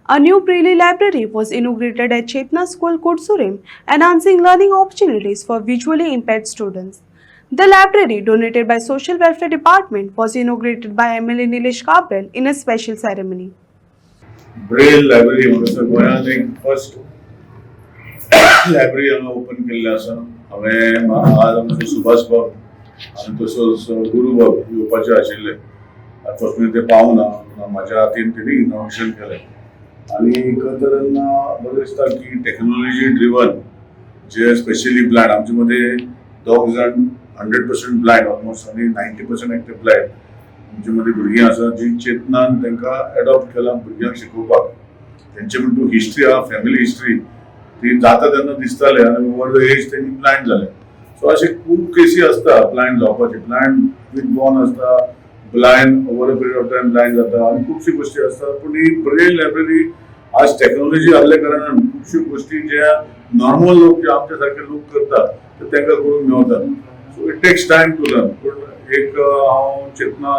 A new Braille library was inaugurated at Chetna School, Kudsurim, enhancing learning opportunities for visually impaired students. The library, donated by Social Welfare Department, was inaugurated by MLA Nilesh Kabral in a special ceremony. Braille library म्हणून गोंयांत एक first library हांगा open केल्ली आसा. हांवें आज आमचे सुभाष भाऊ आनी तसोच गुरू भाऊ येवपाचे आशिल्ले. पासून ते पावना म्हाज्या हातीन तेणी इनोव्हेशन केलें आनी खंय तरेन बरें दिसता की टॅक्नोलॉजी ड्रिवन जे स्पेशली ब्लायंड आमचे मध्ये 2 जाण 100% ब्लायंड ऑलमोस्ट आनी 90% एक्टिव ब्लायंड आमचे मध्ये भुरगीं आसा जी चेतनान तांकां एडॉप्ट केला भुरग्यांक शिकोवपाक. तेंचे म्हणटू हिस्ट्री आहा फॅमिली हिस्ट्री ती जाता तेन्ना दिसताले आनी ओवर द एज तेंची ब्लायंड जाले. सो अशे खूब केसी आसता ब्लायंड जावपाचे. ब्लायंड विथ बॉर्न आसता, blind over a period of time blind जाता आनी खुबशी गोष्टी आसता. पूण ही ब्रेल लायब्ररी आज टेक्नॉलॉजी आसल्या कारणान खुबश्यो गोष्टी ज्या नॉर्मल लोक जे आमच्या सारखे लोक करतात ते तांकां करूंक मेळटा. So it takes time to learn. पूण एक हांव चेतना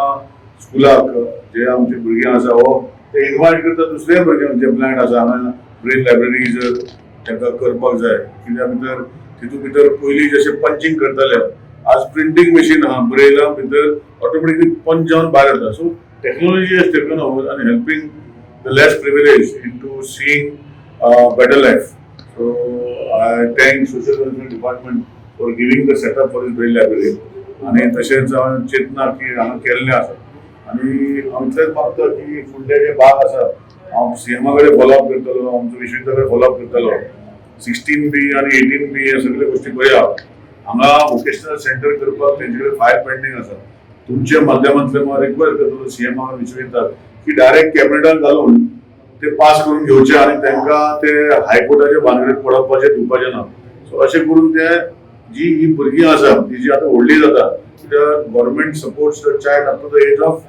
स्कुलाक जे आमचे भुरगीं आसा हो ते इन्वायट करता दुसऱ्या भुरग्यांक जे ब्लायंड आसा हांगा ब्रेल लायब्ररी जर तांकां करपाक जाय. कित्याक भितर तितून भितर पयलीं जशें पंचिंग करताले आज प्रिंटींग मशीन आहा ब्रेला भितर ऑटोमॅटिकली पंच जावन भायर येता. So technology has taken over आनी helping the less privilege into seeing better life. So I thank Social Welfare Department for giving the setup for this Braille library. आणि तशेंच चेतना की हांगा केल्लें आसा आनी हांव इतलेंच मागता की फुडले जे भाग आसा हांव सीएमा कडेन फॉलोअप करतलो, आमचो विश्वविद्या कडेन फॉलोअप करतलो. 16B आणि 18B हे सगळे गोष्टी पळया. हांगा वोकेशनल सेंटर करपाक तेंचे कडेन फायल पेंडींग आसा. तुमच्या माध्यमांतल्यान हांव रिक्वेस्ट करतलो सीएमा विश्वविद्यालयाक की डायरेक्ट कॅबिनेटान घालून ते पास करून घेवचे आणि तांकां ते हायकोर्टाचे भानगडीत पडपाचे दिवपाचे ना. सो अशें करून ते जी ही भुरगीं आसा ती जी आतां व्हडली जाता government supports the child up to the age of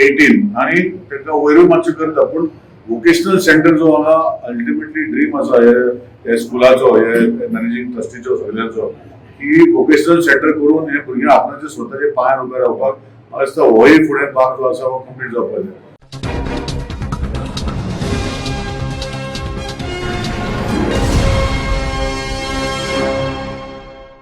18 आणि तांकां वयरूय मातशें करता. पूण वोकेशनल सेंटर जो हांगा अल्टिमेटली ड्रीम आसा हे स्कुलाचो हे मॅनेजिंग ट्रस्टीचो सगळ्यांचो की वोकेशनल सेंटर करून हे भुरग्यांक आपणाचे स्वताचे पांयार उबे रावपाक म्हाका दिसता होय फुडें भाग जो आसा हो कंप्लीट जावपाक जाय.